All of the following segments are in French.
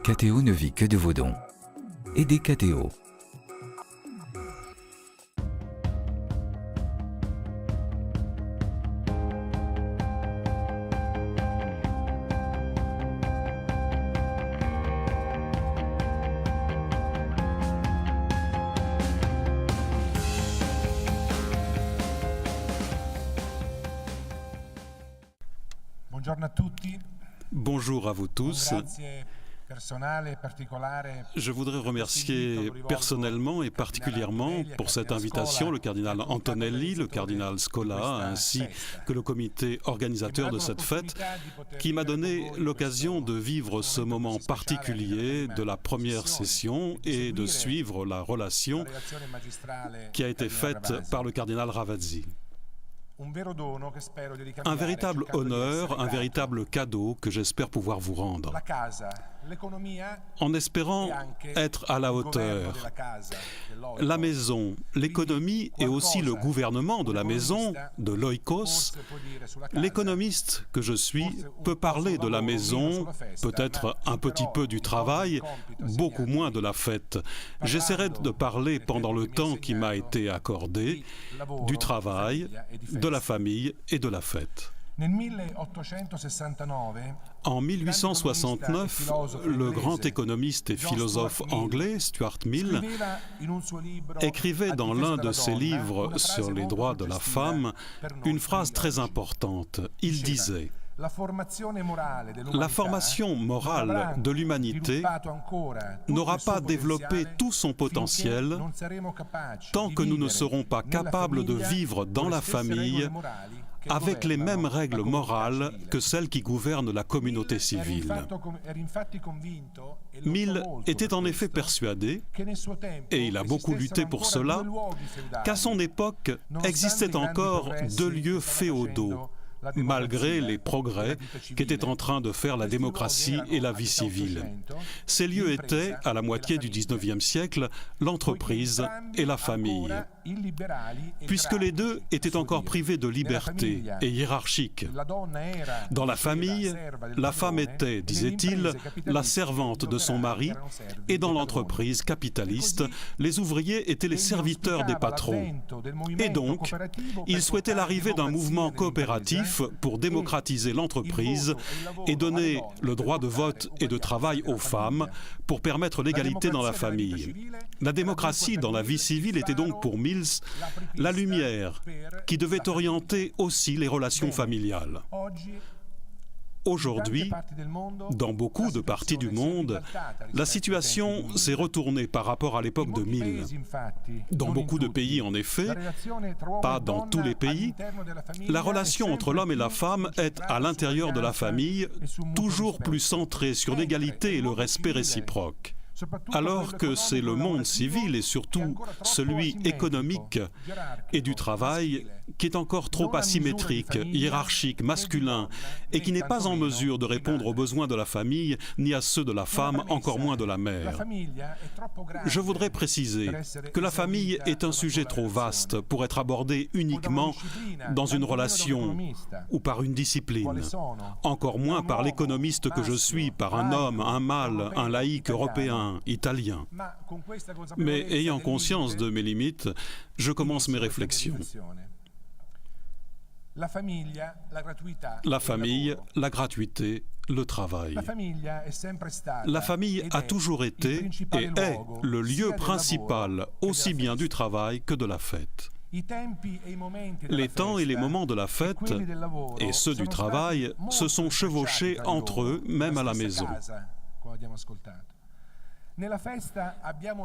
KTO ne vit que de vos dons. Aidez KTO. Bonjour à vous tous. Je voudrais remercier personnellement et particulièrement pour cette invitation le cardinal Antonelli, le cardinal Scola, ainsi que le comité organisateur de cette fête, qui m'a donné l'occasion de vivre ce moment particulier de la première session et de suivre la relation qui a été faite par le cardinal Ravazzi. Un véritable honneur, un véritable cadeau que j'espère pouvoir vous rendre, en espérant être à la hauteur. La maison, l'économie et aussi le gouvernement de la maison, de l'oikos, l'économiste que je suis peut parler de la maison, peut-être un petit peu du travail, beaucoup moins de la fête. J'essaierai de parler pendant le temps qui m'a été accordé du travail, de la famille et de la fête. En 1869, le grand économiste et philosophe anglais Stuart Mill écrivait dans l'un de ses livres sur les droits de la femme une phrase très importante. Il disait: la formation morale de l'humanité n'aura pas développé tout son potentiel tant que nous ne serons pas capables de vivre dans la famille avec les mêmes règles morales que celles qui gouvernent la communauté civile. Mill était en effet persuadé, et il a beaucoup lutté pour cela, qu'à son époque existaient encore deux lieux féodaux, malgré les progrès qu'étaient en train de faire la démocratie et la vie civile. Ces lieux étaient, à la moitié du XIXe siècle, l'entreprise et la famille. Puisque les deux étaient encore privés de liberté et hiérarchiques. Dans la famille, la femme était, disait-il, la servante de son mari, et dans l'entreprise capitaliste, les ouvriers étaient les serviteurs des patrons. Et donc, il souhaitait l'arrivée d'un mouvement coopératif pour démocratiser l'entreprise et donner le droit de vote et de travail aux femmes pour permettre l'égalité dans la famille. La démocratie dans la vie civile était donc pour Mills la lumière qui devait orienter aussi les relations familiales. Aujourd'hui, dans beaucoup de parties du monde, la situation s'est retournée par rapport à l'époque de Mill. Dans beaucoup de pays, en effet, pas dans tous les pays, la relation entre l'homme et la femme est, à l'intérieur de la famille, toujours plus centrée sur l'égalité et le respect réciproque. Alors que c'est le monde civil et surtout celui économique et du travail qui est encore trop asymétrique, hiérarchique, masculin et qui n'est pas en mesure de répondre aux besoins de la famille ni à ceux de la femme, encore moins de la mère. Je voudrais préciser que la famille est un sujet trop vaste pour être abordé uniquement dans une relation ou par une discipline, encore moins par l'économiste que je suis, par un homme, un mâle, un laïc européen, italien. Mais ayant conscience de mes limites, je commence mes réflexions. La famille, la gratuité, le travail. La famille a toujours été et est le lieu principal aussi bien du travail que de la fête. Les temps et les moments de la fête et ceux du travail se sont chevauchés entre eux, même à la maison.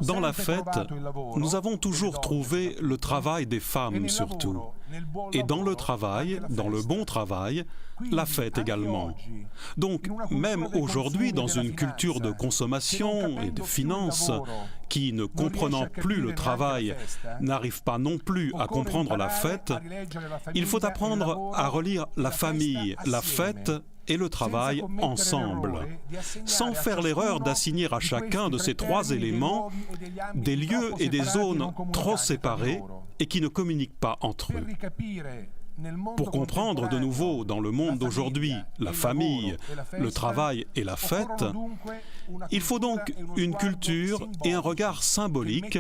Dans la fête, nous avons toujours trouvé le travail des femmes surtout. Et dans le travail, dans le bon travail, la fête également. Donc, même aujourd'hui, dans une culture de consommation et de finance, qui, ne comprenant plus le travail, n'arrive pas non plus à comprendre la fête, il faut apprendre à relire la famille, la fête et le travail ensemble, sans faire l'erreur d'assigner à chacun de ces trois éléments des lieux et des zones trop séparés et qui ne communiquent pas entre eux. Pour comprendre de nouveau dans le monde d'aujourd'hui la famille, le travail et la fête, il faut donc une culture et un regard symbolique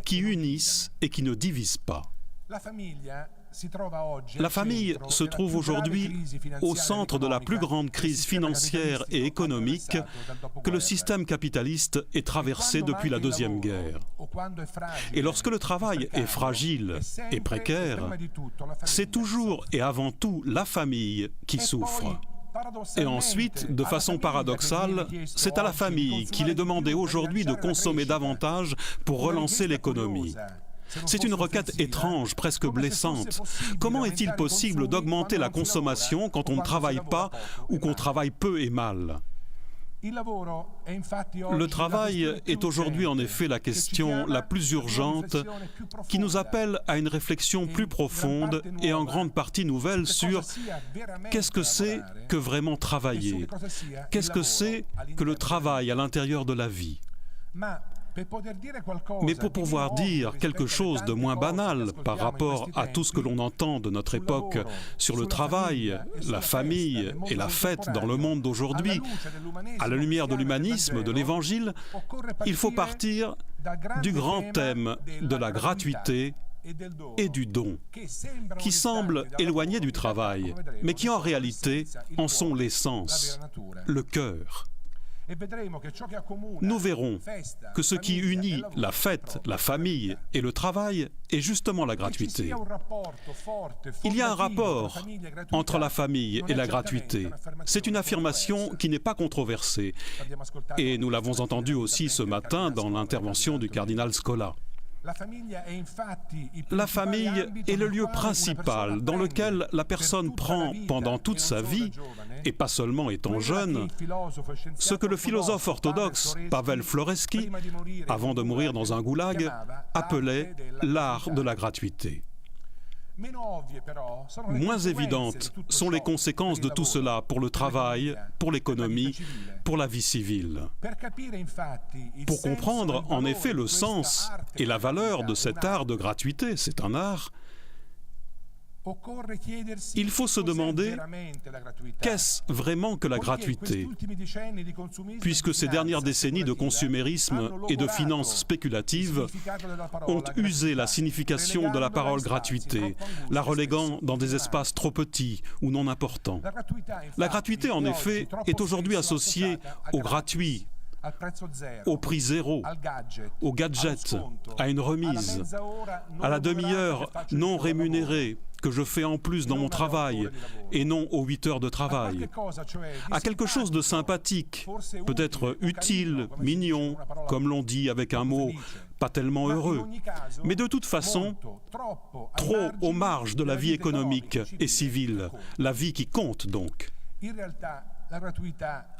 qui unissent et qui ne divisent pas. La famille se trouve aujourd'hui au centre de la plus grande crise financière et économique que le système capitaliste ait traversée depuis la Deuxième Guerre. Et lorsque le travail est fragile et précaire, c'est toujours et avant tout la famille qui souffre. Et ensuite, de façon paradoxale, c'est à la famille qu'il est demandé aujourd'hui de consommer davantage pour relancer l'économie. C'est une requête étrange, presque blessante. Comment est-il possible d'augmenter la consommation quand on ne travaille pas ou qu'on travaille peu et mal ? Le travail est aujourd'hui en effet la question la plus urgente qui nous appelle à une réflexion plus profonde et en grande partie nouvelle sur qu'est-ce que c'est que vraiment travailler ? Qu'est-ce que c'est que le travail à l'intérieur de la vie ? Mais pour pouvoir dire quelque chose de moins banal par rapport à tout ce que l'on entend de notre époque sur le travail, la famille et la fête dans le monde d'aujourd'hui, à la lumière de l'humanisme, de l'Évangile, il faut partir du grand thème de la gratuité et du don, qui semblent éloignés du travail, mais qui en réalité en sont l'essence, le cœur. Nous verrons que ce qui unit la fête, la famille et le travail est justement la gratuité. Il y a un rapport entre la famille et la gratuité. C'est une affirmation qui n'est pas controversée. Et nous l'avons entendu aussi ce matin dans l'intervention du cardinal Scola. La famille est le lieu principal dans lequel la personne prend pendant toute sa vie, et pas seulement étant jeune, ce que le philosophe orthodoxe Pavel Floreski, avant de mourir dans un goulag, appelait l'art de la gratuité. Moins évidentes sont les conséquences de tout cela pour le travail, pour l'économie, pour la vie civile. Pour comprendre en effet le sens et la valeur de cet art de gratuité, c'est un art, il faut se demander qu'est-ce vraiment que la gratuité, puisque ces dernières décennies de consumérisme et de finances spéculatives ont usé la signification de la parole gratuité, la reléguant dans des espaces trop petits ou non importants. La gratuité, en effet, est aujourd'hui associée au gratuit, au prix zéro, au gadget, à une remise, à la demi-heure non rémunérée que je fais en plus dans mon travail et non aux 8 heures de travail, à quelque chose de sympathique, peut-être utile, mignon, comme l'on dit avec un mot pas tellement heureux, mais de toute façon, trop aux marges de la vie économique et civile, la vie qui compte donc.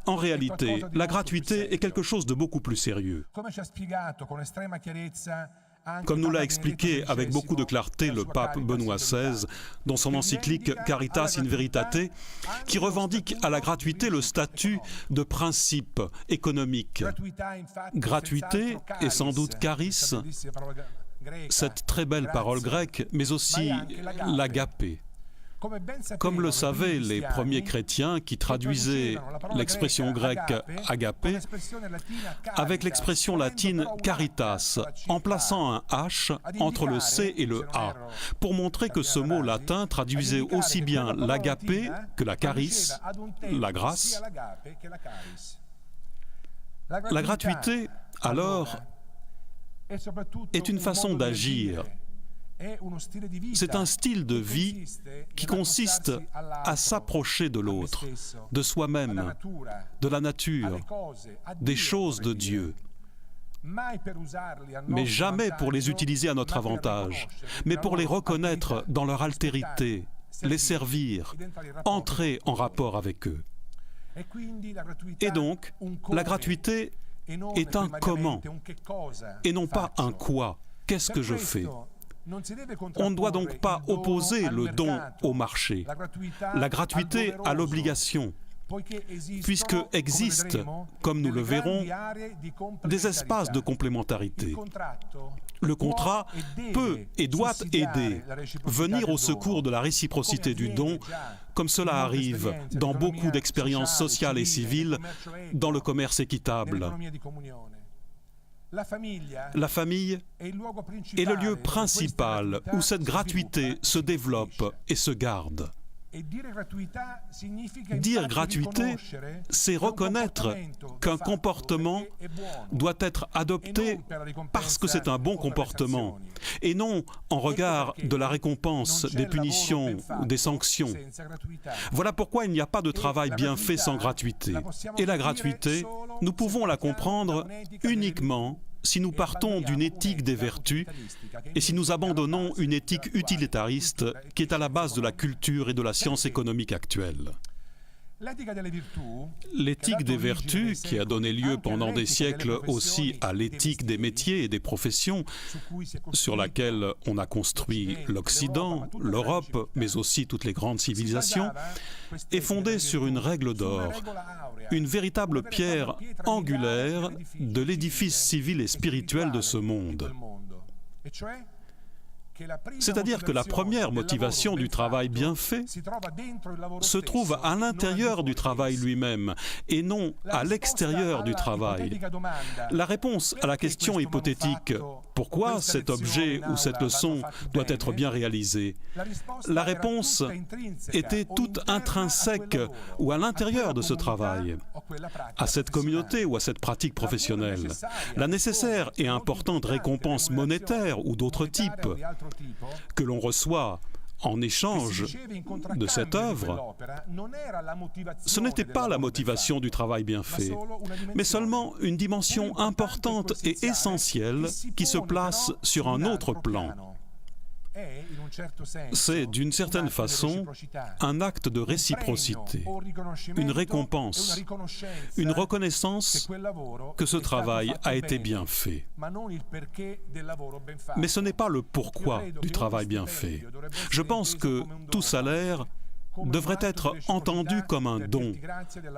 En réalité, la gratuité est quelque chose de beaucoup plus sérieux. Comme nous l'a expliqué avec beaucoup de clarté le pape Benoît XVI dans son encyclique Caritas in Veritate, qui revendique à la gratuité le statut de principe économique. Gratuité et sans doute charis, cette très belle parole grecque, mais aussi l'agapé. Comme le savaient les premiers chrétiens qui traduisaient l'expression grecque agapé avec l'expression latine caritas, en plaçant un H entre le C et le A, pour montrer que ce mot latin traduisait aussi bien l'agapé que la charis, la grâce. La gratuité, alors, est une façon d'agir. C'est un style de vie qui consiste à s'approcher de l'autre, de soi-même, de la nature, des choses de Dieu. Mais jamais pour les utiliser à notre avantage, mais pour les reconnaître dans leur altérité, les servir, entrer en rapport avec eux. Et donc, la gratuité est un comment, et non pas un quoi. Qu'est-ce que je fais ? On ne doit donc pas opposer le don au marché, la gratuité à l'obligation, puisque existent, comme nous le verrons, des espaces de complémentarité. Le contrat peut et doit aider, venir au secours de la réciprocité du don, comme cela arrive dans beaucoup d'expériences sociales et civiles dans le commerce équitable. La famille est le lieu principal où cette gratuité se développe et se garde. Dire gratuité, c'est reconnaître qu'un comportement doit être adopté parce que c'est un bon comportement, et non en regard de la récompense, des punitions ou des sanctions. Voilà pourquoi il n'y a pas de travail bien fait sans gratuité. Et la gratuité, nous pouvons la comprendre uniquement si nous partons d'une éthique des vertus et si nous abandonnons une éthique utilitariste qui est à la base de la culture et de la science économique actuelle. L'éthique des vertus, qui a donné lieu pendant des siècles aussi à l'éthique des métiers et des professions, sur laquelle on a construit l'Occident, l'Europe, mais aussi toutes les grandes civilisations, est fondée sur une règle d'or, une véritable pierre angulaire de l'édifice civil et spirituel de ce monde. C'est-à-dire que la première motivation du travail bien fait se trouve à l'intérieur du travail lui-même et non à l'extérieur du travail. La réponse à la question hypothétique « Pourquoi cet objet ou cette leçon doit être bien réalisée ?» La réponse était toute intrinsèque ou à l'intérieur de ce travail, à cette communauté ou à cette pratique professionnelle. La nécessaire et importante récompense monétaire ou d'autres types que l'on reçoit en échange de cette œuvre, ce n'était pas la motivation du travail bien fait, mais seulement une dimension importante et essentielle qui se place sur un autre plan. C'est, d'une certaine façon, un acte de réciprocité, une récompense, une reconnaissance que ce travail a été bien fait. Mais ce n'est pas le pourquoi du travail bien fait. Je pense que tout salaire devrait être entendu comme un don,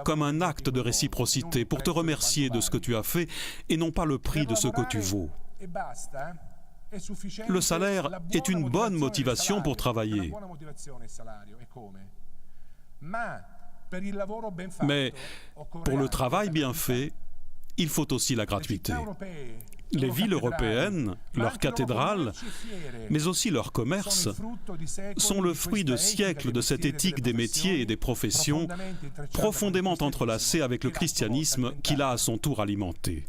comme un acte de réciprocité pour te remercier de ce que tu as fait et non pas le prix de ce que tu vaux. Le salaire est une bonne motivation pour travailler. Mais pour le travail bien fait, il faut aussi la gratuité. Les villes européennes, leurs cathédrales, mais aussi leurs commerces, sont le fruit de siècles de cette éthique des métiers et des professions profondément entrelacée avec le christianisme qui l'a à son tour alimenté.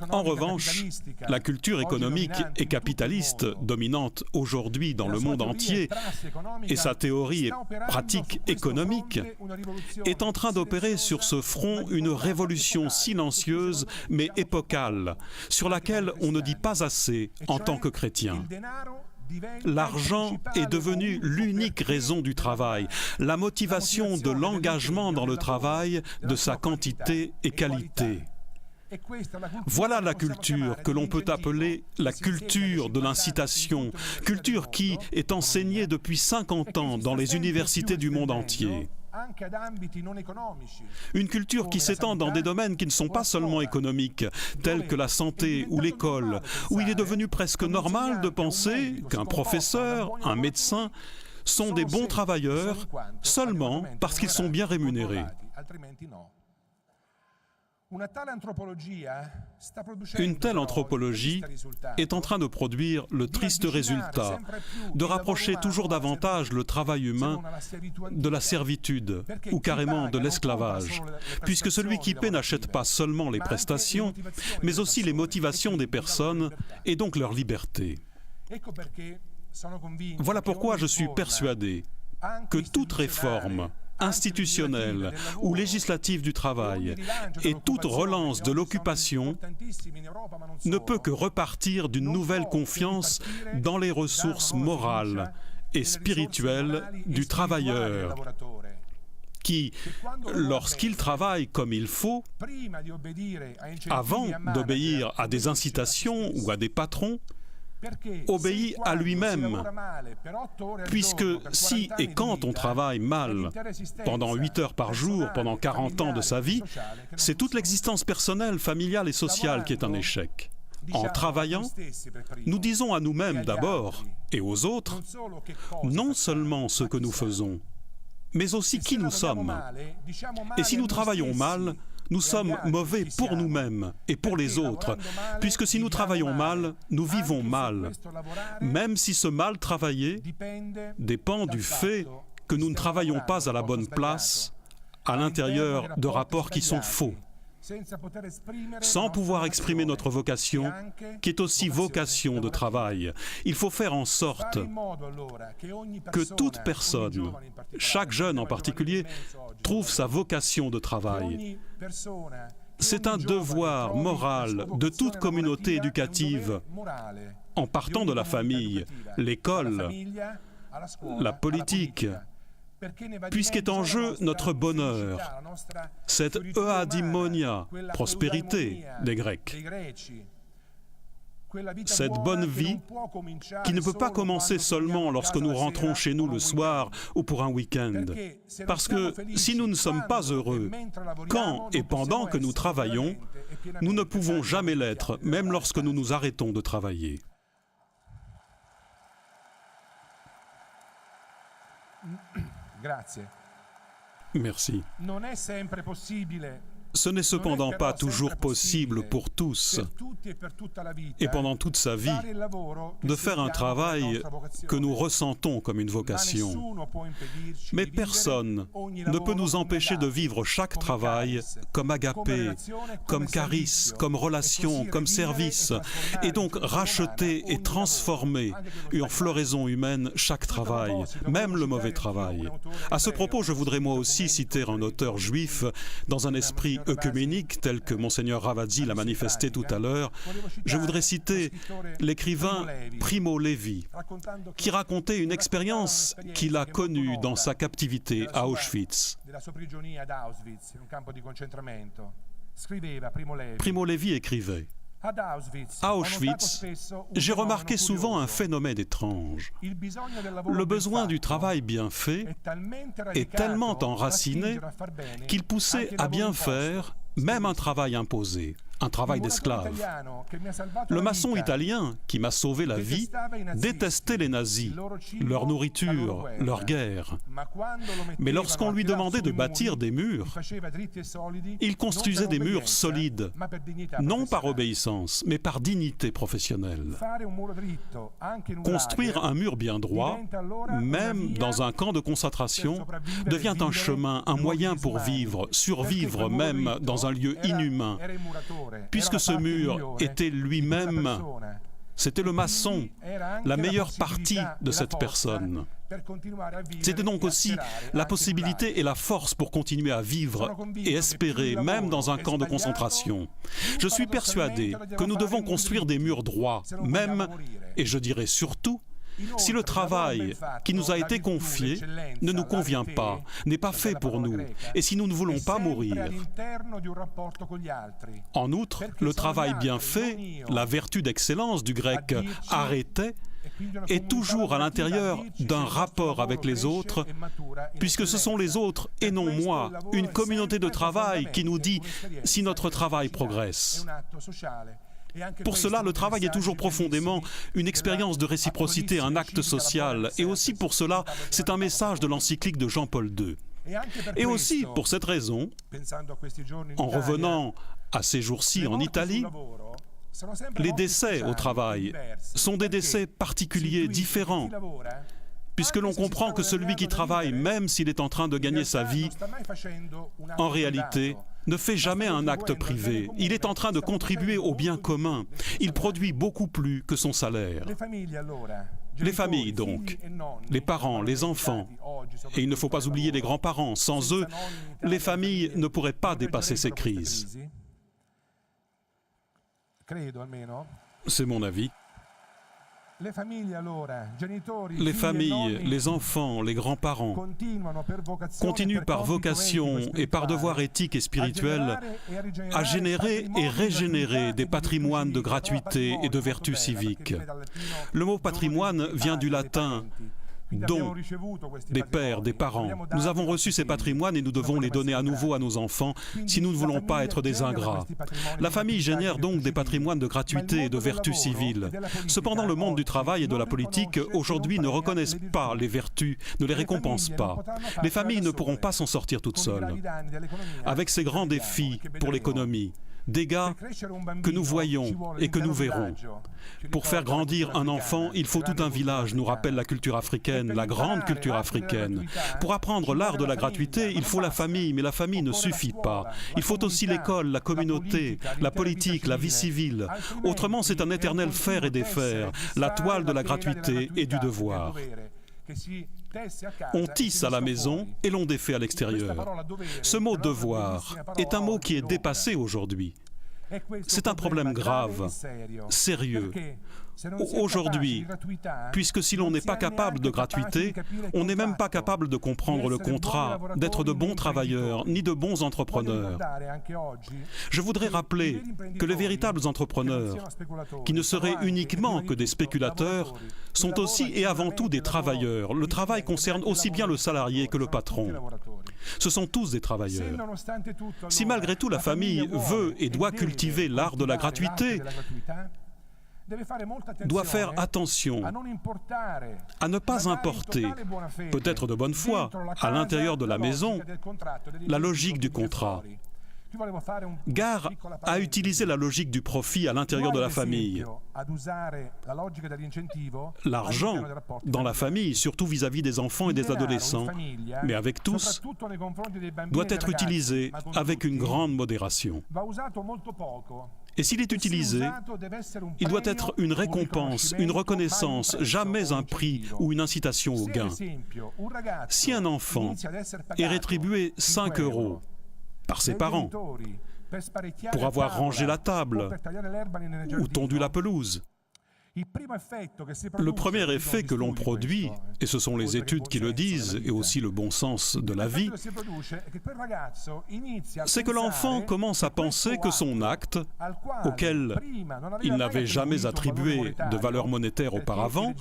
En revanche, la culture économique et capitaliste dominante aujourd'hui dans le monde entier et sa théorie et pratique économique est en train d'opérer sur ce front une révolution silencieuse mais épocale sur laquelle on ne dit pas assez en tant que chrétien. L'argent est devenu l'unique raison du travail, la motivation de l'engagement dans le travail, de sa quantité et qualité. Voilà la culture que l'on peut appeler la culture de l'incitation, culture qui est enseignée depuis 50 ans dans les universités du monde entier. Une culture qui s'étend dans des domaines qui ne sont pas seulement économiques, tels que la santé ou l'école, où il est devenu presque normal de penser qu'un professeur, un médecin, sont des bons travailleurs seulement parce qu'ils sont bien rémunérés. Une telle anthropologie est en train de produire le triste résultat de rapprocher toujours davantage le travail humain de la servitude ou carrément de l'esclavage, puisque celui qui paie n'achète pas seulement les prestations, mais aussi les motivations des personnes et donc leur liberté. Voilà pourquoi je suis persuadé que toute réforme institutionnelle ou législative du travail et toute relance de l'occupation ne peut que repartir d'une nouvelle confiance dans les ressources morales et spirituelles du travailleur qui, lorsqu'il travaille comme il faut, avant d'obéir à des incitations ou à des patrons, obéit à lui-même, puisque si et quand on travaille mal, pendant 8 heures par jour, pendant 40 ans de sa vie, c'est toute l'existence personnelle, familiale et sociale qui est un échec. En travaillant, nous disons à nous-mêmes d'abord, et aux autres, non seulement ce que nous faisons, mais aussi qui nous sommes. Et si nous travaillons mal, nous sommes mauvais pour nous-mêmes et pour les autres, puisque si nous travaillons mal, nous vivons mal, même si ce mal travaillé dépend du fait que nous ne travaillons pas à la bonne place, à l'intérieur de rapports qui sont faux, sans pouvoir exprimer notre vocation, qui est aussi vocation de travail. Il faut faire en sorte que toute personne, chaque jeune en particulier, trouve sa vocation de travail. C'est un devoir moral de toute communauté éducative, en partant de la famille, l'école, la politique, puisqu'est en jeu notre bonheur, cette eudaimonia, prospérité des Grecs, cette bonne vie qui ne peut pas commencer seulement lorsque nous rentrons chez nous le soir ou pour un week-end. Parce que si nous ne sommes pas heureux, quand et pendant que nous travaillons, nous ne pouvons jamais l'être, même lorsque nous nous arrêtons de travailler. Merci. Ce n'est cependant pas toujours possible pour tous, et pendant toute sa vie, de faire un travail que nous ressentons comme une vocation. Mais personne ne peut nous empêcher de vivre chaque travail comme agapé, comme charis, comme relation, comme service, et donc racheter et transformer en floraison humaine chaque travail, même le mauvais travail. À ce propos, je voudrais moi aussi citer un auteur juif dans un esprit œcuménique tel que Monseigneur Ravazzi l'a manifesté tout à l'heure. Je voudrais citer l'écrivain Primo Levi, qui racontait une expérience qu'il a connue dans sa captivité à Auschwitz. Primo Levi écrivait: à Auschwitz, j'ai remarqué souvent un phénomène étrange. Le besoin du travail bien fait est tellement enraciné qu'il poussait à bien faire même un travail imposé, un travail d'esclave. Le maçon italien qui m'a sauvé la vie détestait les nazis, leur nourriture, leur guerre. Mais lorsqu'on lui demandait de bâtir des murs, il construisait des murs solides, non par obéissance, mais par dignité professionnelle. Construire un mur bien droit, même dans un camp de concentration, devient un chemin, un moyen pour vivre, survivre même dans un lieu inhumain, puisque ce mur était lui-même, c'était le maçon, la meilleure partie de cette personne. C'était donc aussi la possibilité et la force pour continuer à vivre et espérer, même dans un camp de concentration. Je suis persuadé que nous devons construire des murs droits, même, et je dirais surtout, si le travail qui nous a été confié ne nous convient pas, n'est pas fait pour nous, et si nous ne voulons pas mourir. En outre, le travail bien fait, la vertu d'excellence du grec arrêté, est toujours à l'intérieur d'un rapport avec les autres, puisque ce sont les autres et non moi, une communauté de travail qui nous dit si notre travail progresse. Pour cela, le travail est toujours profondément une expérience de réciprocité, un acte social. Et aussi pour cela, c'est un message de l'encyclique de Jean-Paul II. Et aussi pour cette raison, en revenant à ces jours-ci en Italie, les décès au travail sont des décès particuliers, différents, puisque l'on comprend que celui qui travaille, même s'il est en train de gagner sa vie, en réalité, ne fait jamais un acte privé. Il est en train de contribuer au bien commun. Il produit beaucoup plus que son salaire. Les familles, donc, les parents, les enfants, et il ne faut pas oublier les grands-parents. Sans eux, les familles ne pourraient pas dépasser ces crises. C'est mon avis. Les familles, les enfants, les grands-parents continuent par vocation et par devoir éthique et spirituel à générer et régénérer des patrimoines de gratuité et de vertu civique. Le mot patrimoine vient du latin don, des pères, des parents. Nous avons reçu ces patrimoines et nous devons les donner à nouveau à nos enfants si nous ne voulons pas être des ingrats. La famille génère donc des patrimoines de gratuité et de vertu civile. Cependant, le monde du travail et de la politique aujourd'hui ne reconnaissent pas les vertus, ne les récompensent pas. Les familles ne pourront pas s'en sortir toutes seules. Avec ces grands défis pour l'économie, dégâts que nous voyons et que nous verrons. Pour faire grandir un enfant, il faut tout un village, nous rappelle la culture africaine, la grande culture africaine. Pour apprendre l'art de la gratuité, il faut la famille, mais la famille ne suffit pas. Il faut aussi l'école, la communauté, la politique, la vie civile. Autrement, c'est un éternel faire et défaire, la toile de la gratuité et du devoir. On tisse à la maison et l'on défait à l'extérieur. Ce mot « devoir » est un mot qui est dépassé aujourd'hui. C'est un problème grave, sérieux. Aujourd'hui, puisque si l'on n'est pas capable de gratuité, on n'est même pas capable de comprendre le contrat, d'être de bons travailleurs, ni de bons entrepreneurs. Je voudrais rappeler que les véritables entrepreneurs, qui ne seraient uniquement que des spéculateurs, sont aussi et avant tout des travailleurs. Le travail concerne aussi bien le salarié que le patron. Ce sont tous des travailleurs. Si malgré tout la famille veut et doit cultiver l'art de la gratuité, doit faire attention à ne pas importer, peut-être de bonne foi, à l'intérieur de la maison, la logique du contrat. Gare à utiliser la logique du profit à l'intérieur de la famille. L'argent dans la famille, surtout vis-à-vis des enfants et des adolescents, mais avec tous, doit être utilisé avec une grande modération. Et s'il est utilisé, il doit être une récompense, une reconnaissance, jamais un prix ou une incitation au gain. Si un enfant est rétribué 5 € par ses parents pour avoir rangé la table ou tondu la pelouse, le premier effet que l'on produit, et ce sont les études qui le disent, et aussi le bon sens de la vie, c'est que l'enfant commence à penser que son acte, auquel il n'avait jamais attribué de valeur monétaire auparavant,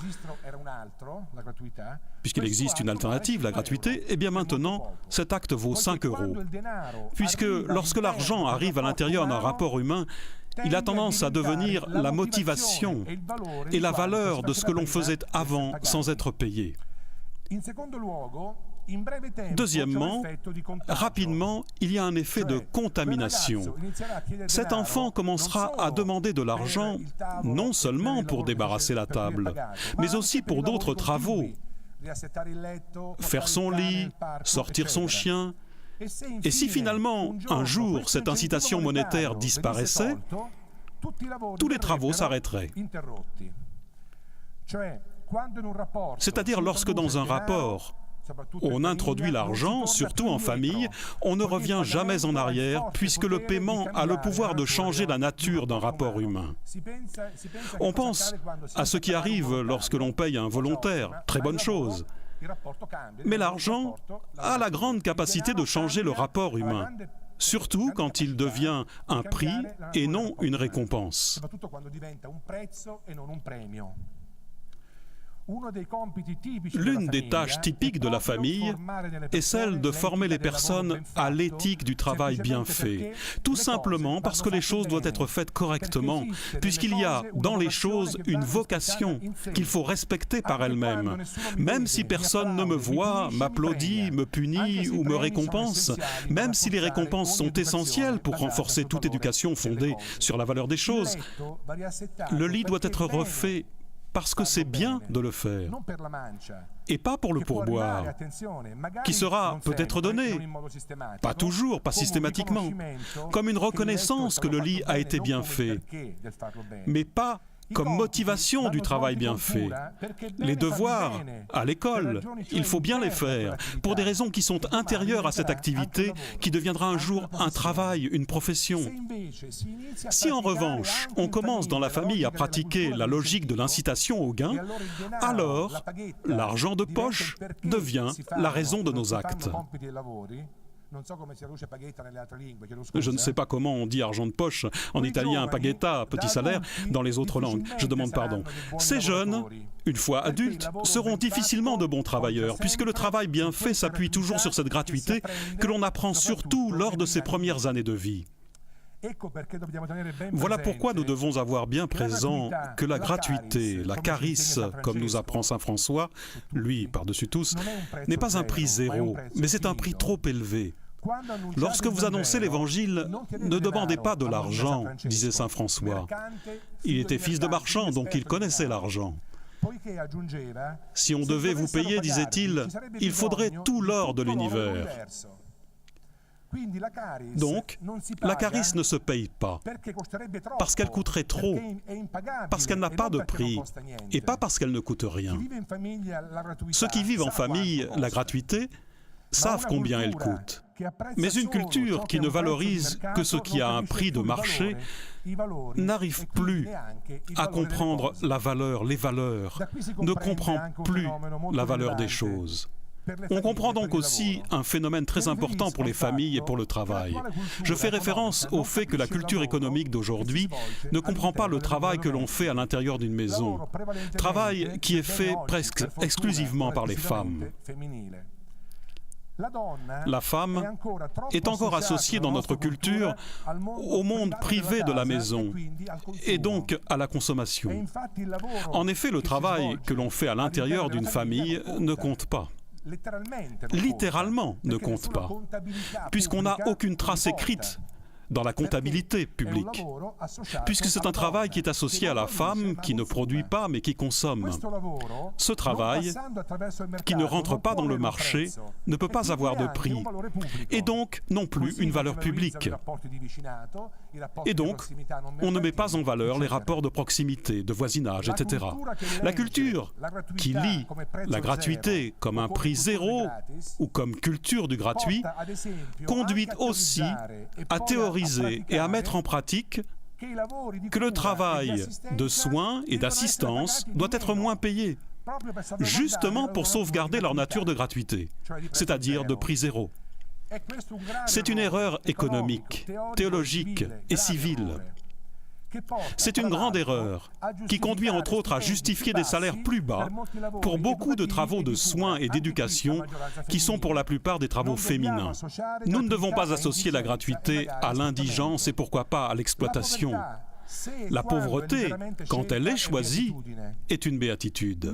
puisqu'il existe une alternative, la gratuité, eh bien maintenant, cet acte vaut 5 €. Puisque lorsque l'argent arrive à l'intérieur d'un rapport humain, il a tendance à devenir la motivation et la valeur de ce que l'on faisait avant sans être payé. Deuxièmement, rapidement, il y a un effet de contamination. Cet enfant commencera à demander de l'argent non seulement pour débarrasser la table, mais aussi pour d'autres travaux. Faire son lit, sortir son chien. Et si finalement, un jour, cette incitation monétaire disparaissait, tous les travaux s'arrêteraient. C'est-à-dire lorsque dans un rapport, on introduit l'argent, surtout en famille, on ne revient jamais en arrière puisque le paiement a le pouvoir de changer la nature d'un rapport humain. On pense à ce qui arrive lorsque l'on paye un volontaire, très bonne chose. Mais l'argent a la grande capacité de changer le rapport humain, surtout quand il devient un prix et non une récompense. L'une des tâches typiques de la famille est celle de former les personnes à l'éthique du travail bien fait, tout simplement parce que les choses doivent être faites correctement, puisqu'il y a dans les choses une vocation qu'il faut respecter par elle-même. Même si personne ne me voit, m'applaudit, me punit ou me récompense, même si les récompenses sont essentielles pour renforcer toute éducation fondée sur la valeur des choses, le lit doit être refait parce que c'est bien de le faire, et pas pour le pourboire, qui sera peut-être donné, pas toujours, pas systématiquement, comme une reconnaissance que le lit a été bien fait, mais pas comme motivation du travail bien fait. Les devoirs à l'école, il faut bien les faire, pour des raisons qui sont intérieures à cette activité, qui deviendra un jour un travail, une profession. Si en revanche, on commence dans la famille à pratiquer la logique de l'incitation au gain, alors l'argent de poche devient la raison de nos actes. Je ne sais pas comment on dit argent de poche, en italien paghetta, petit salaire, dans les autres langues, je demande pardon. Ces jeunes, une fois adultes, seront difficilement de bons travailleurs, puisque le travail bien fait s'appuie toujours sur cette gratuité que l'on apprend surtout lors de ses premières années de vie. Voilà pourquoi nous devons avoir bien présent que la gratuité, la carice, comme nous apprend saint François, lui par-dessus tous, n'est pas un prix zéro, mais c'est un prix trop élevé. Lorsque vous annoncez l'Évangile, ne demandez pas de l'argent, disait saint François. Il était fils de marchand, donc il connaissait l'argent. Si on devait vous payer, disait-il, il faudrait tout l'or de l'univers. Donc, la carice ne se paye pas, parce qu'elle coûterait trop, parce qu'elle n'a pas de prix, et pas parce qu'elle ne coûte rien. Ceux qui vivent en famille la gratuité savent combien elle coûte. Mais une culture qui ne valorise que ce qui a un prix de marché n'arrive plus à comprendre la valeur, les valeurs, ne comprend plus la valeur des choses. On comprend donc aussi un phénomène très important pour les familles et pour le travail. Je fais référence au fait que la culture économique d'aujourd'hui ne comprend pas le travail que l'on fait à l'intérieur d'une maison, travail qui est fait presque exclusivement par les femmes. La femme est encore associée dans notre culture au monde privé de la maison et donc à la consommation. En effet, le travail que l'on fait à l'intérieur d'une famille ne compte pas. Littéralement ne compte pas, puisqu'on n'a aucune trace écrite dans la comptabilité publique, puisque c'est un travail qui est associé à la femme qui ne produit pas mais qui consomme. Ce travail, qui ne rentre pas dans le marché, ne peut pas avoir de prix, et donc non plus une valeur publique. Et donc, on ne met pas en valeur les rapports de proximité, de voisinage, etc. La culture qui lie la gratuité comme un prix zéro ou comme culture du gratuit conduit aussi à théoriser et à mettre en pratique que le travail de soins et d'assistance doit être moins payé, justement pour sauvegarder leur nature de gratuité, c'est-à-dire de prix zéro. C'est une erreur économique, théologique et civile. C'est une grande erreur qui conduit entre autres à justifier des salaires plus bas pour beaucoup de travaux de soins et d'éducation qui sont pour la plupart des travaux féminins. Nous ne devons pas associer la gratuité à l'indigence et pourquoi pas à l'exploitation. La pauvreté, quand elle est choisie, est une béatitude.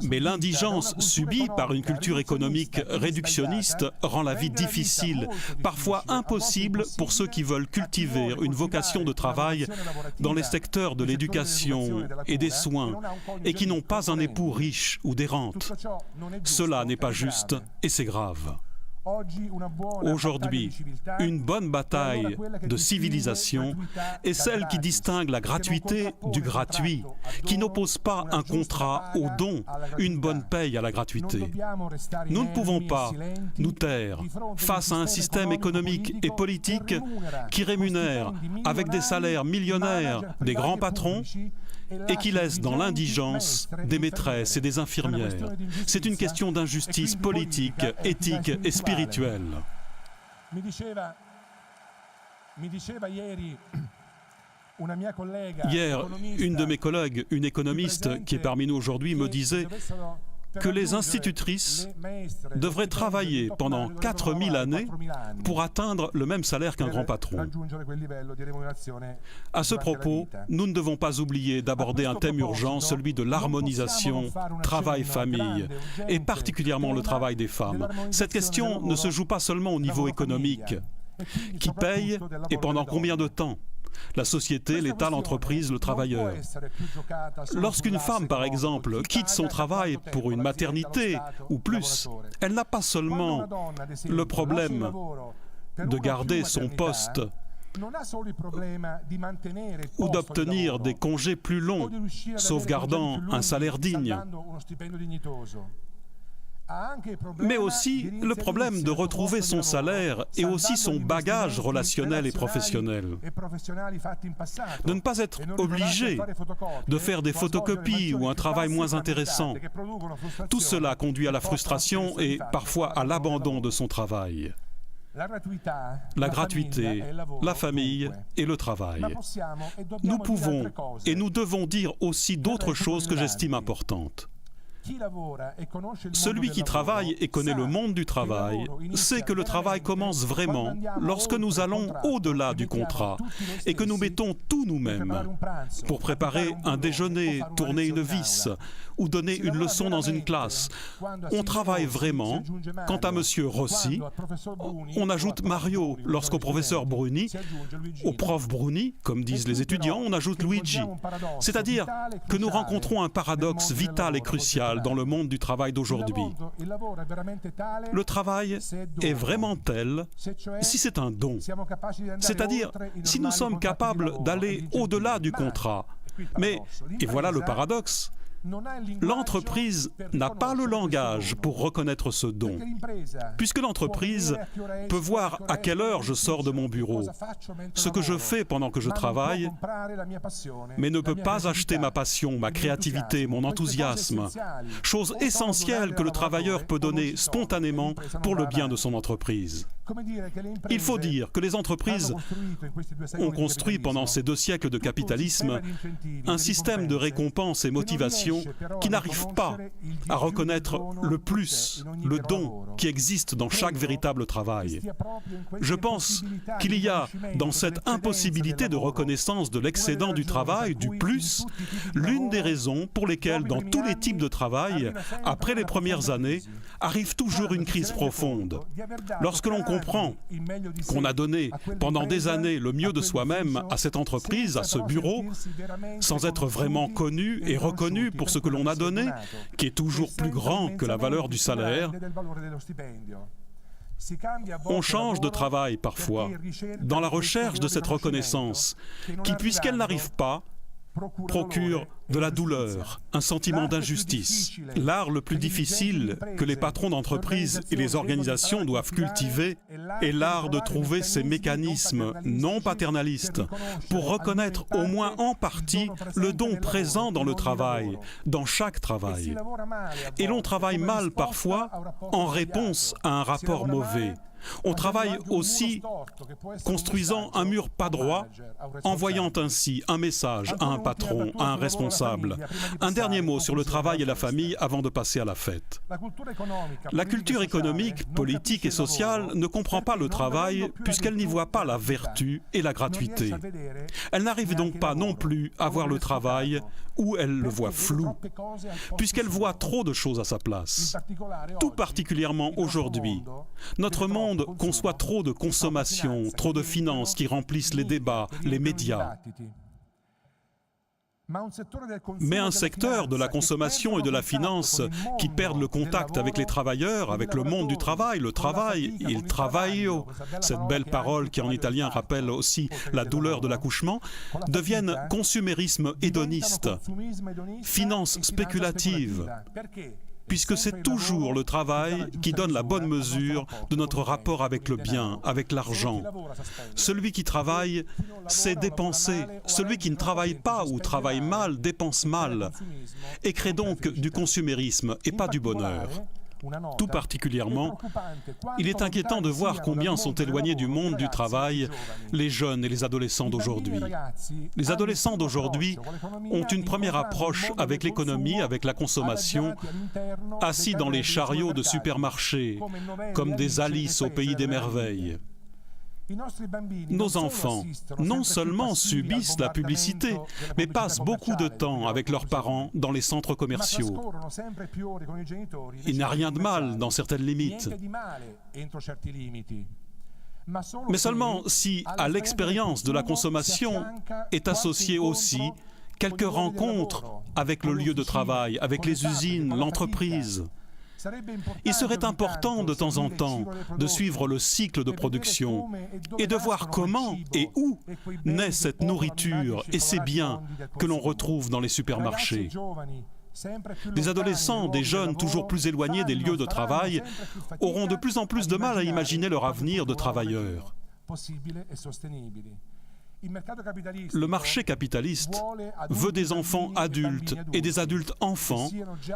Mais l'indigence subie par une culture économique réductionniste rend la vie difficile, parfois impossible pour ceux qui veulent cultiver une vocation de travail dans les secteurs de l'éducation et des soins et qui n'ont pas un époux riche ou des rentes. Cela n'est pas juste et c'est grave. Aujourd'hui, une bonne bataille de civilisation est celle qui distingue la gratuité du gratuit, qui n'oppose pas un contrat au don, une bonne paye à la gratuité. Nous ne pouvons pas nous taire face à un système économique et politique qui rémunère avec des salaires millionnaires des grands patrons et qui laisse dans l'indigence des maîtresses et des infirmières. C'est une question d'injustice politique, éthique et spirituelle. Hier, une de mes collègues, une économiste qui est parmi nous aujourd'hui, me disait que les institutrices devraient travailler pendant 4000 années pour atteindre le même salaire qu'un grand patron. À ce propos, nous ne devons pas oublier d'aborder un thème urgent, celui de l'harmonisation travail-famille, et particulièrement le travail des femmes. Cette question ne se joue pas seulement au niveau économique. Qui paye et pendant combien de temps ? La société, l'État, l'entreprise, le travailleur. Lorsqu'une femme, par exemple, quitte son travail pour une maternité ou plus, elle n'a pas seulement le problème de garder son poste ou d'obtenir des congés plus longs, sauvegardant un salaire digne. Mais aussi le problème de retrouver son salaire et aussi son bagage relationnel et professionnel. De ne pas être obligé de faire des photocopies ou un travail moins intéressant. Tout cela conduit à la frustration et parfois à l'abandon de son travail. La gratuité, la famille et le travail. Nous pouvons et nous devons dire aussi d'autres choses que j'estime importantes. Celui qui travaille et connaît le monde du travail sait que le travail commence vraiment lorsque nous allons au-delà du contrat et que nous mettons tout nous-mêmes pour préparer un déjeuner, tourner une vis ou donner une leçon dans une classe. On travaille vraiment. Quant à M. Rossi, on ajoute Mario. Lorsqu'au professeur Bruni, au prof Bruni, comme disent les étudiants, on ajoute Luigi. C'est-à-dire que nous rencontrons un paradoxe vital et crucial dans le monde du travail d'aujourd'hui. Le travail est vraiment tel si c'est un don, c'est-à-dire si nous sommes capables d'aller au-delà du contrat. Mais, et voilà le paradoxe, l'entreprise n'a pas le langage pour reconnaître ce don, puisque l'entreprise peut voir à quelle heure je sors de mon bureau, ce que je fais pendant que je travaille, mais ne peut pas acheter ma passion, ma créativité, mon enthousiasme, chose essentielle que le travailleur peut donner spontanément pour le bien de son entreprise. Il faut dire que les entreprises ont construit pendant ces 2 siècles de capitalisme un système de récompense et motivation qui n'arrive pas à reconnaître le plus, le don qui existe dans chaque véritable travail. Je pense qu'il y a dans cette impossibilité de reconnaissance de l'excédent du travail, du plus, l'une des raisons pour lesquelles dans tous les types de travail, après les premières années, arrive toujours une crise profonde. Lorsque l'on comprend qu'on a donné pendant des années le mieux de soi-même à cette entreprise, à ce bureau, sans être vraiment connu et reconnu pour ce que l'on a donné, qui est toujours plus grand que la valeur du salaire, on change de travail parfois, dans la recherche de cette reconnaissance, qui, puisqu'elle n'arrive pas, procure de la douleur, un sentiment d'injustice. L'art le plus difficile que les patrons d'entreprise et les organisations doivent cultiver est l'art de trouver ces mécanismes non paternalistes pour reconnaître au moins en partie le don présent dans le travail, dans chaque travail. Et l'on travaille mal parfois en réponse à un rapport mauvais. On travaille aussi construisant un mur pas droit, envoyant ainsi un message à un patron, à un responsable. Un dernier mot sur le travail et la famille avant de passer à la fête. La culture économique, politique et sociale ne comprend pas le travail puisqu'elle n'y voit pas la vertu et la gratuité. Elle n'arrive donc pas non plus à voir le travail où elle le voit flou, puisqu'elle voit trop de choses à sa place. Tout particulièrement aujourd'hui, notre monde conçoit trop de consommation, trop de finances qui remplissent les débats, les médias. Mais un secteur de la consommation et de la finance qui perd le contact avec les travailleurs, avec le monde du travail, le travail, il travaglio, cette belle parole qui en italien rappelle aussi la douleur de l'accouchement, deviennent consumérisme hédoniste, finance spéculative, puisque c'est toujours le travail qui donne la bonne mesure de notre rapport avec le bien, avec l'argent. Celui qui travaille sait dépenser. Celui qui ne travaille pas ou travaille mal dépense mal et crée donc du consumérisme et pas du bonheur. Tout particulièrement, il est inquiétant de voir combien sont éloignés du monde du travail les jeunes et les adolescents d'aujourd'hui. Les adolescents d'aujourd'hui ont une première approche avec l'économie, avec la consommation, assis dans les chariots de supermarchés, comme des Alice au pays des merveilles. Nos enfants, non seulement subissent la publicité, mais passent beaucoup de temps avec leurs parents dans les centres commerciaux. Il n'y a rien de mal dans certaines limites. Mais seulement si, à l'expérience de la consommation, est associée aussi quelques rencontres avec le lieu de travail, avec les usines, l'entreprise. Il serait important de temps en temps de suivre le cycle de production et de voir comment et où naît cette nourriture et ces biens que l'on retrouve dans les supermarchés. Des adolescents, des jeunes toujours plus éloignés des lieux de travail auront de plus en plus de mal à imaginer leur avenir de travailleurs. Le marché capitaliste veut des enfants adultes et des adultes enfants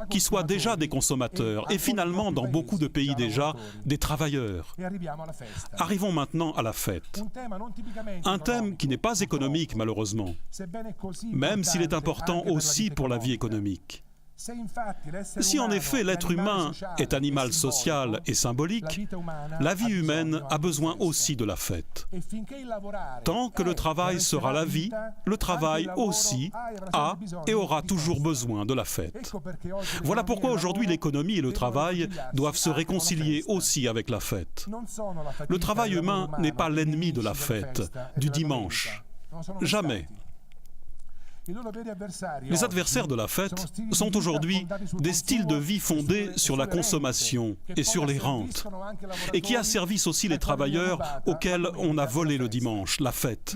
qui soient déjà des consommateurs et finalement, dans beaucoup de pays déjà, des travailleurs. Arrivons maintenant à la fête. Un thème qui n'est pas économique malheureusement, même s'il est important aussi pour la vie économique. Si en effet l'être humain est animal social et symbolique, la vie humaine a besoin aussi de la fête. Tant que le travail sera la vie, le travail aussi a et aura toujours besoin de la fête. Voilà pourquoi aujourd'hui l'économie et le travail doivent se réconcilier aussi avec la fête. Le travail humain n'est pas l'ennemi de la fête, du dimanche. Jamais. Les adversaires de la fête sont aujourd'hui des styles de vie fondés sur la consommation et sur les rentes, et qui asservissent aussi les travailleurs auxquels on a volé le dimanche, la fête.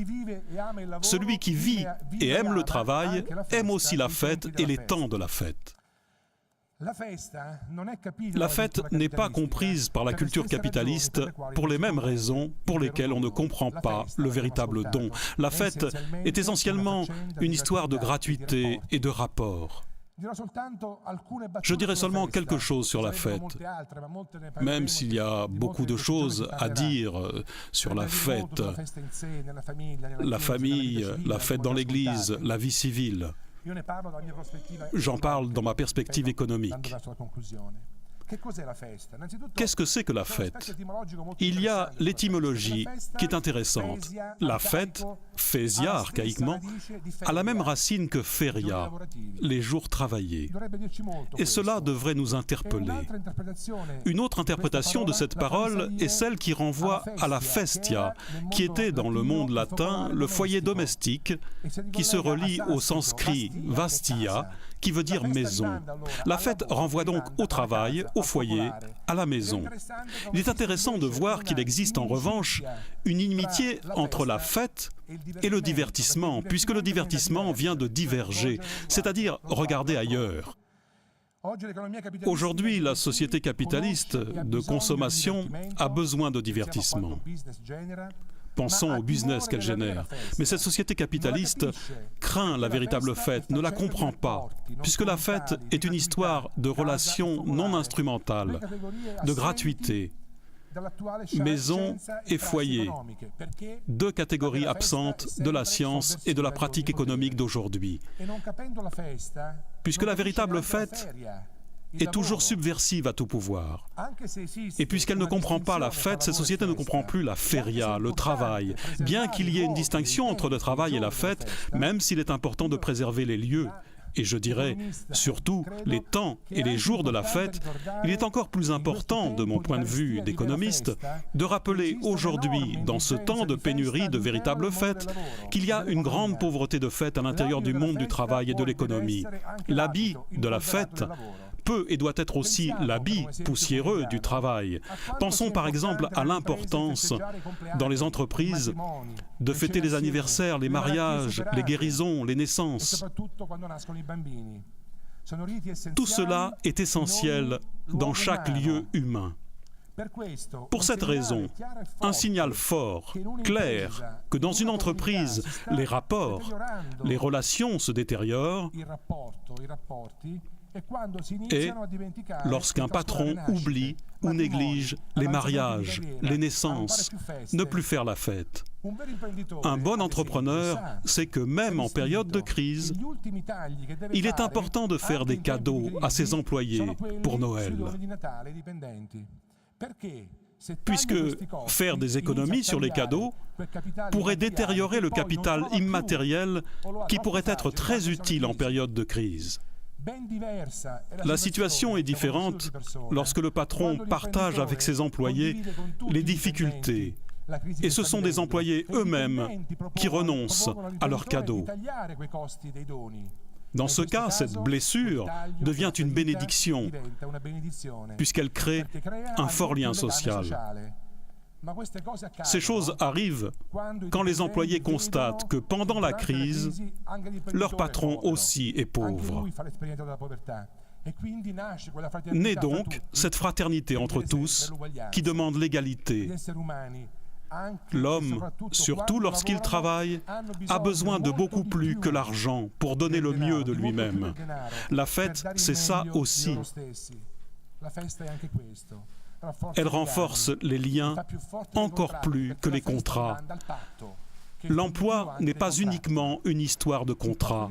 Celui qui vit et aime le travail aime aussi la fête et les temps de la fête. La fête n'est pas comprise par la culture capitaliste pour les mêmes raisons pour lesquelles on ne comprend pas le véritable don. La fête est essentiellement une histoire de gratuité et de rapport. Je dirai seulement quelque chose sur la fête, même s'il y a beaucoup de choses à dire sur la fête, la famille, la fête dans l'église, la vie civile. J'en parle dans ma perspective économique. Qu'est-ce que c'est que la fête? Il y a l'étymologie qui est intéressante. La fête, phésia archaïquement, a la même racine que feria, les jours travaillés. Et cela devrait nous interpeller. Une autre interprétation de cette parole est celle qui renvoie à la festia, qui était dans le monde latin le foyer domestique, qui se relie au sanskrit vastia, qui veut dire maison. La fête renvoie donc au travail, au foyer, à la maison. Il est intéressant de voir qu'il existe en revanche une inimitié entre la fête et le divertissement, puisque le divertissement vient de diverger, c'est-à-dire regarder ailleurs. Aujourd'hui, la société capitaliste de consommation a besoin de divertissement. Pensons au business qu'elle génère. Mais cette société capitaliste craint la véritable fête, ne la comprend pas, puisque la fête est une histoire de relations non instrumentales, de gratuité, maison et foyer, deux catégories absentes de la science et de la pratique économique d'aujourd'hui. Puisque la véritable fête est toujours subversive à tout pouvoir. Et puisqu'elle ne comprend pas la fête, cette société ne comprend plus la feria, le travail. Bien qu'il y ait une distinction entre le travail et la fête, même s'il est important de préserver les lieux, et je dirais surtout les temps et les jours de la fête, il est encore plus important, de mon point de vue d'économiste, de rappeler aujourd'hui, dans ce temps de pénurie de véritables fêtes, qu'il y a une grande pauvreté de fêtes à l'intérieur du monde du travail et de l'économie. L'habit de la fête peut et doit être aussi l'habit poussiéreux du travail. Pensons par exemple à l'importance dans les entreprises de fêter les anniversaires, les mariages, les guérisons, les naissances. Tout cela est essentiel dans chaque lieu humain. Pour cette raison, un signal fort, clair, que dans une entreprise, les rapports, les relations se détériorent, et lorsqu'un patron oublie ou néglige les mariages, les naissances, ne plus faire la fête. Un bon entrepreneur sait que même en période de crise, il est important de faire des cadeaux à ses employés pour Noël. Puisque faire des économies sur les cadeaux pourrait détériorer le capital immatériel qui pourrait être très utile en période de crise. La situation est différente lorsque le patron partage avec ses employés les difficultés. Et ce sont des employés eux-mêmes qui renoncent à leurs cadeaux. Dans ce cas, cette blessure devient une bénédiction, puisqu'elle crée un fort lien social. Ces choses arrivent quand les employés constatent que pendant la crise, leur patron aussi est pauvre. Naît donc cette fraternité entre tous qui demande l'égalité. L'homme, surtout lorsqu'il travaille, a besoin de beaucoup plus que l'argent pour donner le mieux de lui-même. La fête, c'est ça aussi. Elle renforce les liens encore plus que les contrats. L'emploi n'est pas uniquement une histoire de contrat.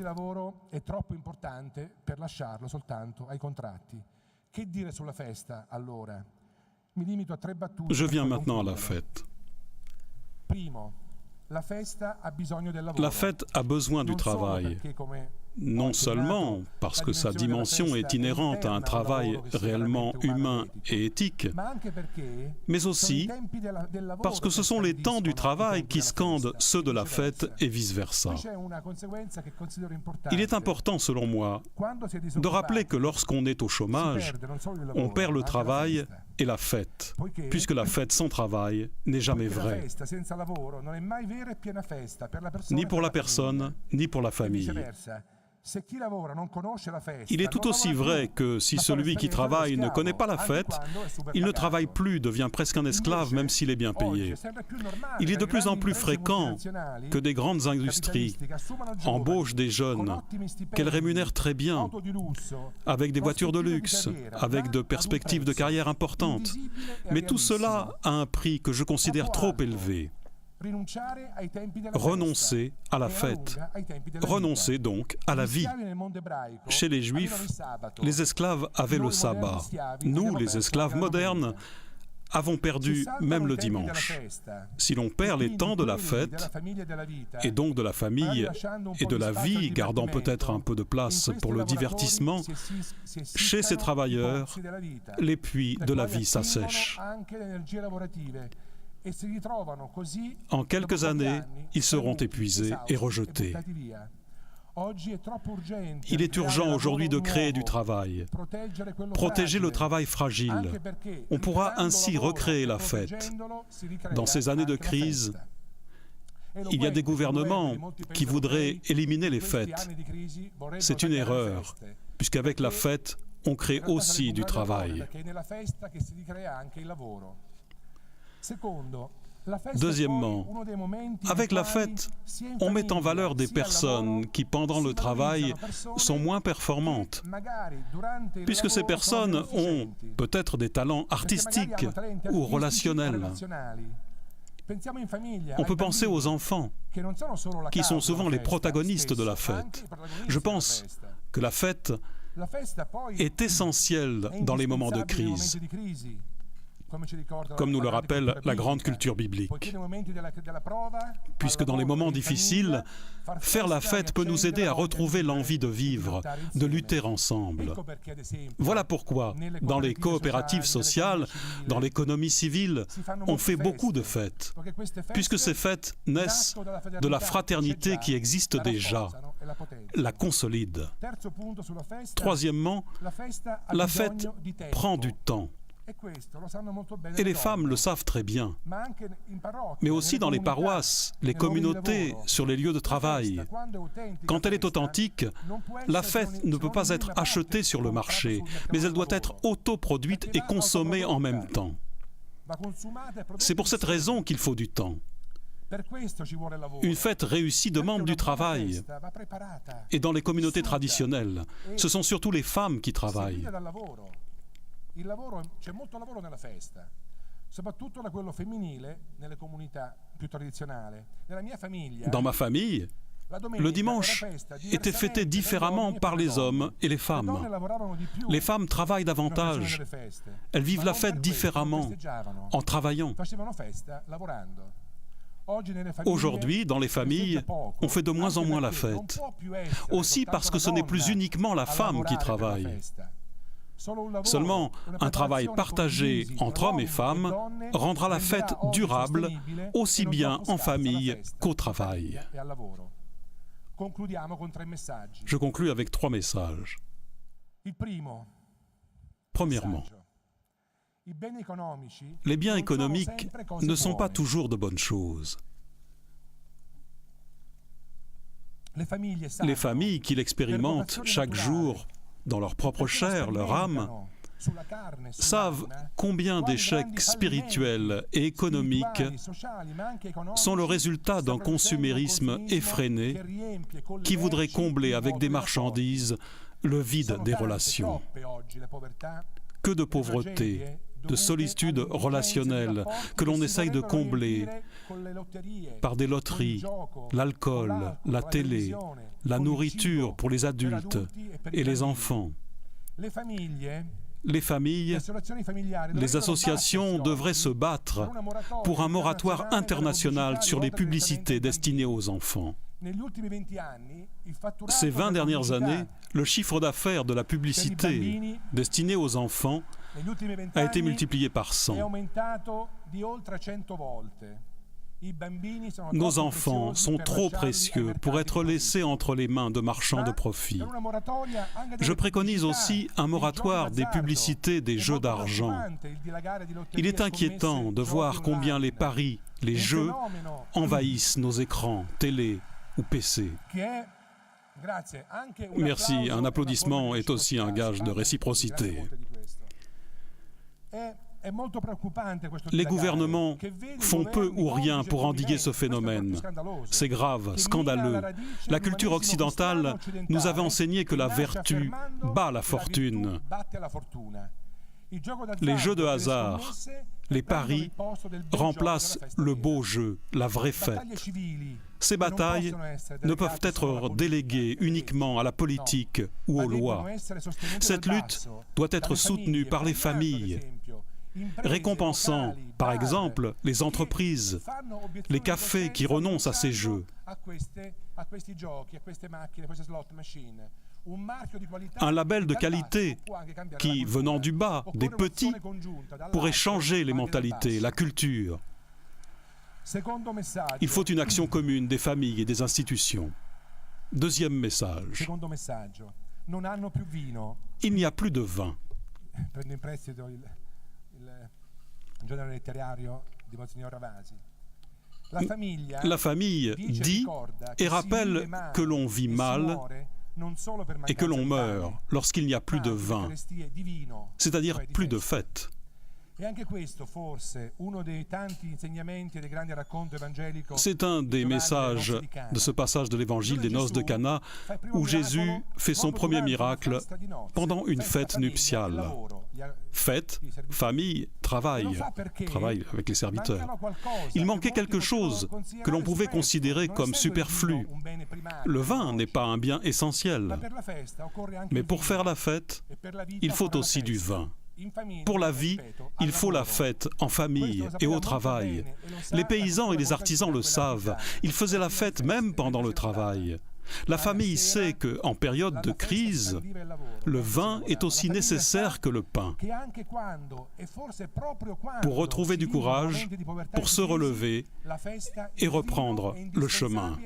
Je viens maintenant à la fête. La fête a besoin du travail, non seulement parce que sa dimension est inhérente à un travail réellement humain et éthique, mais aussi parce que ce sont les temps du travail qui scandent ceux de la fête et vice-versa. Il est important, selon moi, de rappeler que lorsqu'on est au chômage, on perd le travail et la fête, puisque la fête sans travail n'est jamais vraie, ni pour la personne, ni pour la famille. Il est tout aussi vrai que si celui qui travaille ne connaît pas la fête, il ne travaille plus, devient presque un esclave, même s'il est bien payé. Il est de plus en plus fréquent que des grandes industries embauchent des jeunes qu'elles rémunèrent très bien, avec des voitures de luxe, avec de perspectives de carrière importantes. Mais tout cela a un prix que je considère trop élevé. Renoncer à la fête, renoncer donc à la vie. Chez les Juifs, les esclaves avaient le sabbat. Nous, les esclaves modernes, avons perdu même le dimanche. Si l'on perd les temps de la fête, et donc de la famille et de la vie, gardant peut-être un peu de place pour le divertissement, chez ces travailleurs, les puits de la vie s'assèchent. En quelques années, ils seront épuisés et rejetés. Il est urgent aujourd'hui de créer du travail, protéger le travail fragile. On pourra ainsi recréer la fête. Dans ces années de crise, il y a des gouvernements qui voudraient éliminer les fêtes. C'est une erreur, puisqu'avec la fête, on crée aussi du travail. Deuxièmement, avec la fête, on met en valeur des personnes qui, pendant le travail, sont moins performantes, puisque ces personnes ont peut-être des talents artistiques ou relationnels. On peut penser aux enfants, qui sont souvent les protagonistes de la fête. Je pense que la fête est essentielle dans les moments de crise, comme nous le rappelle la grande culture biblique. Puisque dans les moments difficiles, faire la fête peut nous aider à retrouver l'envie de vivre, de lutter ensemble. Voilà pourquoi, dans les coopératives sociales, dans l'économie civile, on fait beaucoup de fêtes, puisque ces fêtes naissent de la fraternité qui existe déjà, la consolide. Troisièmement, la fête prend du temps. Et les femmes le savent très bien. Mais aussi dans les paroisses, les communautés, sur les lieux de travail. Quand elle est authentique, la fête ne peut pas être achetée sur le marché, mais elle doit être autoproduite et consommée en même temps. C'est pour cette raison qu'il faut du temps. Une fête réussie demande du travail. Et dans les communautés traditionnelles, ce sont surtout les femmes qui travaillent. C'è molto lavoro nella festa, soprattutto da quello femminile nelle comunità più tradizionali. Nella mia famiglia, dans ma famille, le dimanche était fêté différemment par les hommes et les femmes. Les femmes travaillent davantage. Elles vivent la fête différemment, en travaillant. Aujourd'hui, dans les familles, on fait de moins en moins la fête. Aussi parce que ce n'est plus uniquement la femme qui travaille. Seulement, un travail partagé entre hommes et femmes rendra la fête durable, aussi bien en famille qu'au travail. Concludiamo con 3 messaggi. Je conclus avec 3 messages. Il primo, Premièrement, messaggio. I beni economici les biens non sono économiques sempre cose ne sont pas buone. toujours de bonnes choses. Les familles qui l'expérimentent chaque jour dans leur propre chair, leur âme, savent combien d'échecs spirituels et économiques sont le résultat d'un consumérisme effréné qui voudrait combler avec des marchandises le vide des relations. Que de pauvreté, de solitude relationnelle que l'on essaye de combler par des loteries, l'alcool, la télé, la nourriture pour les adultes et les enfants. Les familles, les associations devraient se battre pour un moratoire international sur les publicités destinées aux enfants. Ces 20 dernières années, le chiffre d'affaires de la publicité destinée aux enfants a été multiplié par 100. Nos enfants sont trop précieux pour être laissés entre les mains de marchands de profit. Je préconise aussi un moratoire des publicités des jeux d'argent. Il est inquiétant de voir combien les paris, les jeux, envahissent nos écrans, télé ou PC. Merci, un applaudissement est aussi un gage de réciprocité. Les gouvernements font peu ou rien pour endiguer ce phénomène. C'est grave, scandaleux. La culture occidentale nous avait enseigné que la vertu bat la fortune. Les jeux de hasard, les paris, remplacent le beau jeu, la vraie fête. Ces batailles ne peuvent être déléguées uniquement à la politique ou aux lois. Cette lutte doit être soutenue par les familles, récompensant, par exemple, les entreprises, les cafés qui renoncent à ces jeux. Un label de qualité qui, venant du bas, des petits, pourrait changer les mentalités, la culture. Il faut une action commune des familles et des institutions. Deuxième message. Il n'y a plus de vin. La famille dit et rappelle que l'on vit mal et que l'on meurt lorsqu'il n'y a plus de vin, c'est-à-dire plus de fête. C'est un des messages de ce passage de l'évangile des noces de Cana où Jésus fait son premier miracle pendant une fête nuptiale. Fête, famille, travail avec les serviteurs. Il manquait quelque chose que l'on pouvait considérer comme superflu. Le vin n'est pas un bien essentiel, mais pour faire la fête, il faut aussi du vin. Pour la vie, il faut la fête en famille et au travail. Les paysans et les artisans le savent. Ils faisaient la fête même pendant le travail. La famille sait qu'en période de crise, le vin est aussi nécessaire que le pain pour retrouver du courage, pour se relever et reprendre le chemin.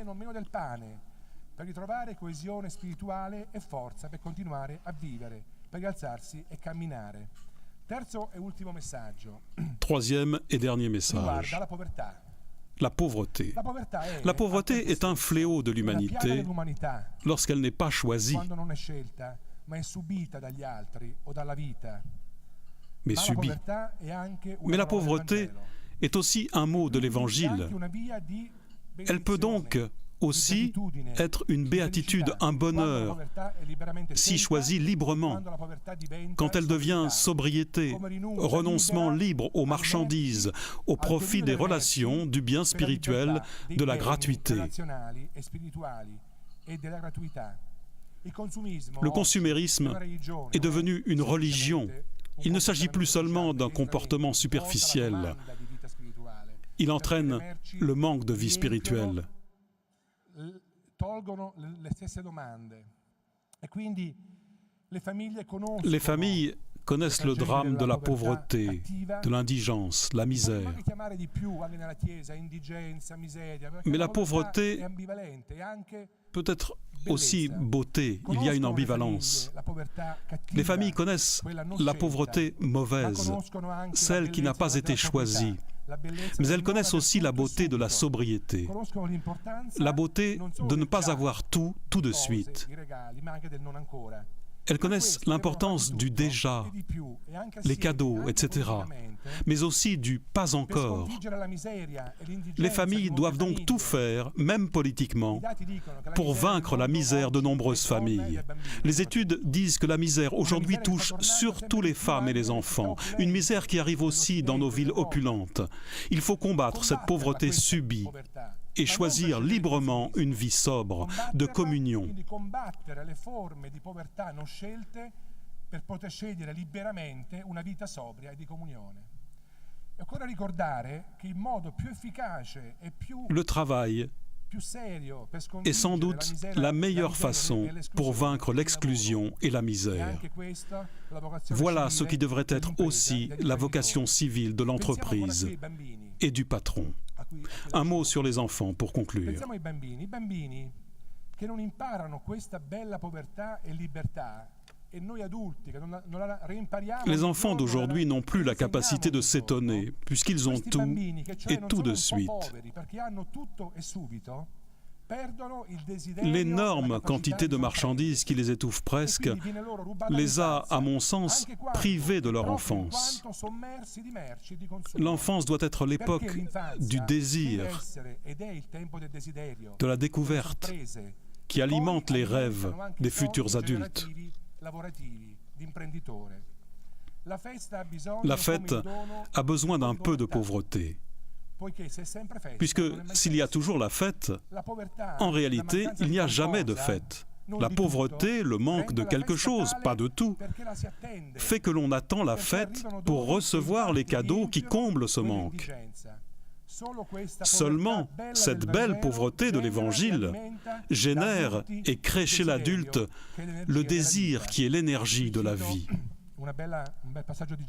Troisième et dernier message. La pauvreté. La pauvreté est un fléau de l'humanité lorsqu'elle n'est pas choisie, mais subie. Mais la pauvreté est aussi un mot de l'Évangile. Elle peut donc aussi être une béatitude, un bonheur, si choisie librement, quand elle devient sobriété, renoncement libre aux marchandises, au profit des relations, du bien spirituel, de la gratuité. Le consumérisme est devenu une religion. Il ne s'agit plus seulement d'un comportement superficiel. Il entraîne le manque de vie spirituelle. Les familles connaissent le drame de la pauvreté, de l'indigence, la misère. Mais la pauvreté peut être aussi beauté, il y a une ambivalence. Les familles connaissent la pauvreté mauvaise, celle qui n'a pas été choisie. Mais elles connaissent aussi la beauté de la sobriété, la beauté de ne pas avoir tout de suite. Elles connaissent l'importance du déjà, les cadeaux, etc., mais aussi du pas encore. Les familles doivent donc tout faire, même politiquement, pour vaincre la misère de nombreuses familles. Les études disent que la misère aujourd'hui touche surtout les femmes et les enfants, une misère qui arrive aussi dans nos villes opulentes. Il faut combattre cette pauvreté subie et choisir librement une vie sobre, de communion. Le travail est sans doute la meilleure façon pour vaincre l'exclusion et la misère. Voilà ce qui devrait être aussi la vocation civile de l'entreprise et du patron. Un mot sur les enfants pour conclure. Les enfants d'aujourd'hui n'ont plus la capacité de s'étonner, puisqu'ils ont tout et tout de suite. L'énorme quantité de marchandises qui les étouffe presque les a, à mon sens, privés de leur enfance. L'enfance doit être l'époque du désir, de la découverte, qui alimente les rêves des futurs adultes. La fête a besoin d'un peu de pauvreté. Puisque s'il y a toujours la fête, en réalité, il n'y a jamais de fête. La pauvreté, le manque de quelque chose, pas de tout, fait que l'on attend la fête pour recevoir les cadeaux qui comblent ce manque. Seulement, cette belle pauvreté de l'Évangile génère et crée chez l'adulte le désir qui est l'énergie de la vie.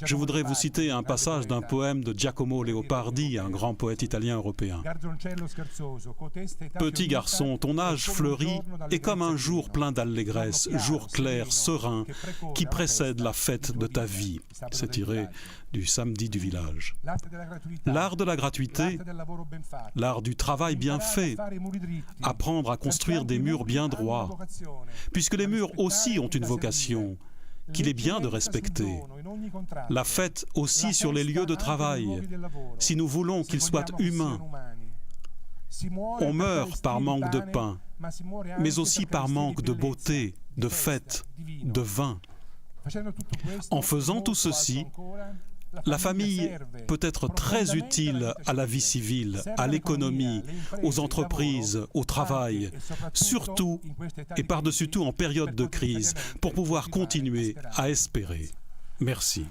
Je voudrais vous citer un passage d'un poème de Giacomo Leopardi, un grand poète italien européen. « Petit garçon, ton âge fleuri est comme un jour plein d'allégresse, jour clair, serein, qui précède la fête de ta vie. » C'est tiré du Samedi du village. L'art de la gratuité, l'art du travail bien fait, apprendre à construire des murs bien droits, puisque les murs aussi ont une vocation, qu'il est bien de respecter. La fête aussi sur les lieux de travail, si nous voulons qu'ils soient humains. On meurt par manque de pain, mais aussi par manque de beauté, de fête, de vin. En faisant tout ceci, la famille peut être très utile à la vie civile, à l'économie, aux entreprises, au travail, surtout et par-dessus tout en période de crise, pour pouvoir continuer à espérer. Merci.